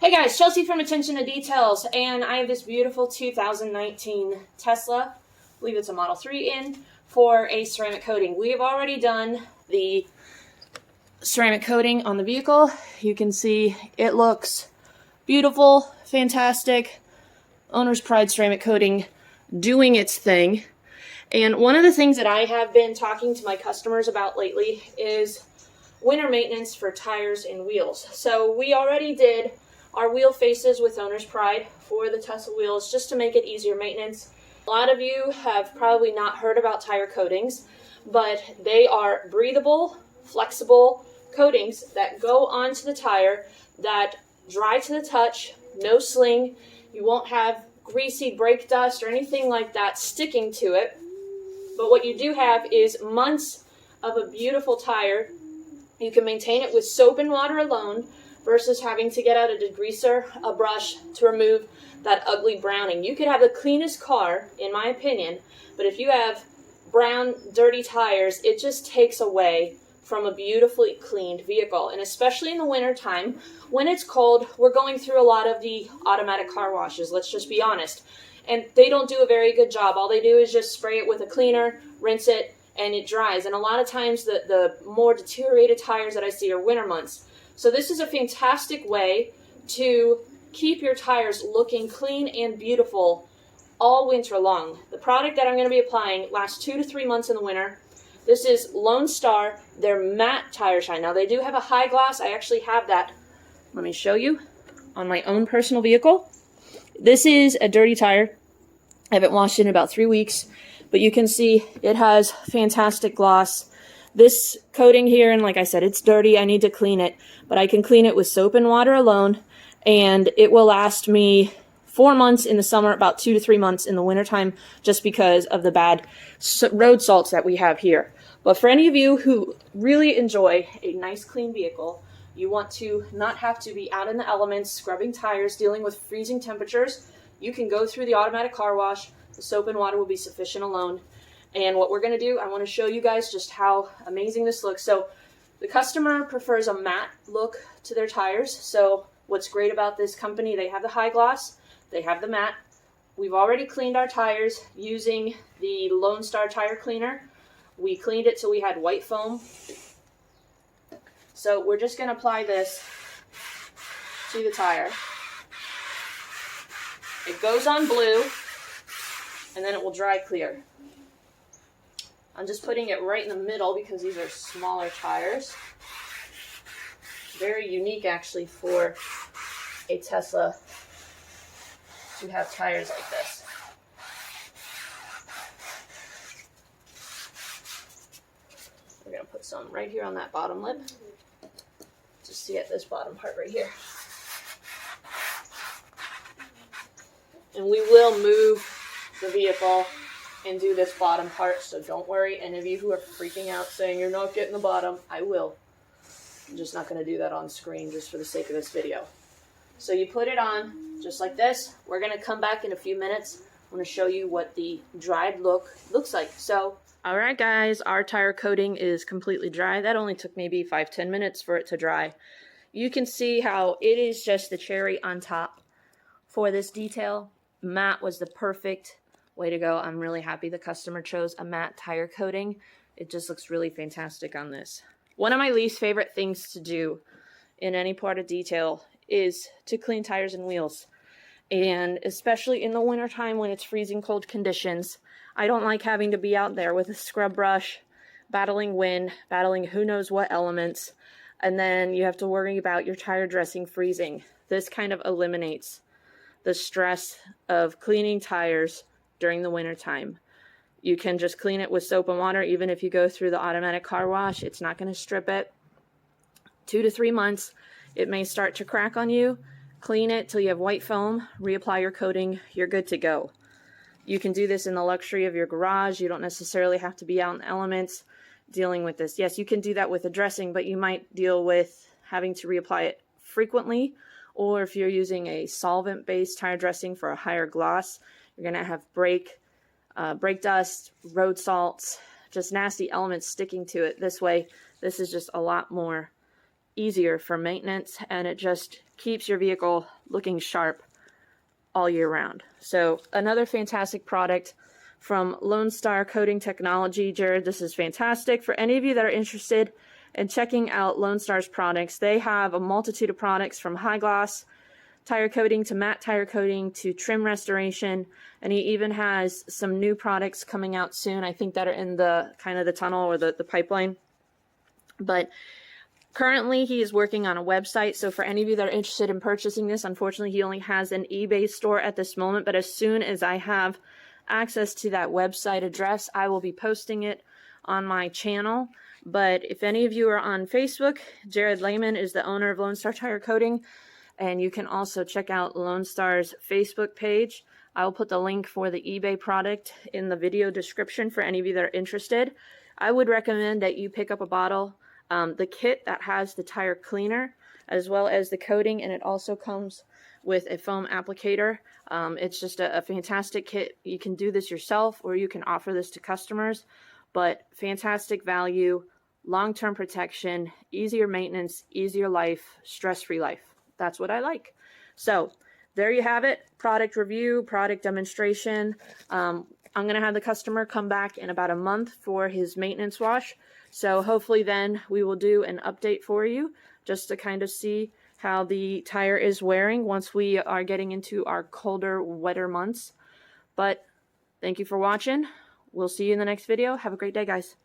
Hey guys, Chelsea from Attention to Details, and I have this beautiful 2019 Tesla, I believe it's a Model 3 in, for a ceramic coating. We have already done the ceramic coating on the vehicle. You can see it looks beautiful, fantastic. Owner's Pride ceramic coating doing its thing. And one of the things that I have been talking to my customers about lately is winter maintenance for tires and wheels. So we already did our wheel faces with Owner's Pride for the Tesla wheels just to make it easier maintenance. A lot of you have probably not heard about tire coatings, but they are breathable, flexible coatings that go onto the tire that dry to the touch, no sling. You won't have greasy brake dust or anything like that sticking to it. But what you do have is months of a beautiful tire. You can maintain it with soap and water alone versus having to get out a degreaser, a brush to remove that ugly browning. You could have the cleanest car, in my opinion, but if you have brown, dirty tires, it just takes away from a beautifully cleaned vehicle. And especially in the winter time, when it's cold, we're going through a lot of the automatic car washes, let's just be honest. And they don't do a very good job. All they do is just spray it with a cleaner, rinse it, and it dries. And a lot of times the more deteriorated tires that I see are winter months. So this is a fantastic way to keep your tires looking clean and beautiful all winter long. The product that I'm going to be applying lasts 2 to 3 months in the winter. This is Lone Star. They're matte tire shine. Now they do have a high gloss. I actually have that. Let me show you on my own personal vehicle. This is a dirty tire. I haven't washed it in about 3 weeks, but you can see it has fantastic gloss. This coating here, and like I said, it's dirty. I need to clean it, but I can clean it with soap and water alone, and it will last me 4 months in the summer, about 2 to 3 months in the wintertime, just because of the bad road salts that we have here. But for any of you who really enjoy a nice, clean vehicle, you want to not have to be out in the elements, scrubbing tires, dealing with freezing temperatures, you can go through the automatic car wash. The soap and water will be sufficient alone. And what we're going to do, I want to show you guys just how amazing this looks. So the customer prefers a matte look to their tires. So what's great about this company, they have the high gloss, they have the matte. We've already cleaned our tires using the Lone Star tire cleaner. We cleaned it till we had white foam. So we're just going to apply this to the tire. It goes on blue, and then it will dry clear. I'm just putting it right in the middle because these are smaller tires. Very unique actually for a Tesla to have tires like this. We're going to put some right here on that bottom lip. Just see at this bottom part right here. And we will move the vehicle and do this bottom part, so don't worry. Any of you who are freaking out saying you're not getting the bottom, I will. I'm just not going to do that on screen just for the sake of this video. So you put it on just like this. We're going to come back in a few minutes. I'm going to show you what the dried look looks like. So, all right guys, our tire coating is completely dry. That only took maybe 5-10 minutes for it to dry. You can see how it is just the cherry on top for this detail. Matte was the perfect way to go. I'm really happy the customer chose a matte tire coating. It just looks really fantastic on this. One of my least favorite things to do in any part of detail is to clean tires and wheels. And especially in the wintertime when it's freezing cold conditions, I don't like having to be out there with a scrub brush, battling wind, battling who knows what elements, and then you have to worry about your tire dressing freezing. This kind of eliminates the stress of cleaning tires during the winter time. You can just clean it with soap and water. Even if you go through the automatic car wash, it's not going to strip it. 2 to 3 months, it may start to crack on you. Clean it till you have white foam, reapply your coating, you're good to go. You can do this in the luxury of your garage. You don't necessarily have to be out in the elements dealing with this. Yes, you can do that with a dressing, but you might deal with having to reapply it frequently, or if you're using a solvent-based tire dressing for a higher gloss, you're going to have brake dust, road salts, just nasty elements sticking to it. This way, this is just a lot more easier for maintenance, and it just keeps your vehicle looking sharp all year round. So another fantastic product from Lone Star Coating Technology. Jared, this is fantastic. For any of you that are interested in checking out Lone Star's products, they have a multitude of products from high gloss tire coating to matte tire coating to trim restoration, and he even has some new products coming out soon, I think, that are in the kind of the tunnel or the pipeline. But currently he is working on a website, so for any of you that are interested in purchasing this, unfortunately he only has an eBay store at this moment, but as soon as I have access to that website address, I will be posting it on my channel. But if any of you are on Facebook, Jared Lehman is the owner of Lone Star Tire Coating, and you can also check out Lone Star's Facebook page. I will put the link for the eBay product in the video description for any of you that are interested. I would recommend that you pick up a bottle, the kit that has the tire cleaner as well as the coating, and it also comes with a foam applicator. It's just a fantastic kit. You can do this yourself or you can offer this to customers, but fantastic value, long-term protection, easier maintenance, easier life, stress-free life. That's what I like. So there you have it. Product review, product demonstration. I'm going to have the customer come back in about a month for his maintenance wash. So hopefully then we will do an update for you just to kind of see how the tire is wearing once we are getting into our colder, wetter months. But thank you for watching. We'll see you in the next video. Have a great day, guys.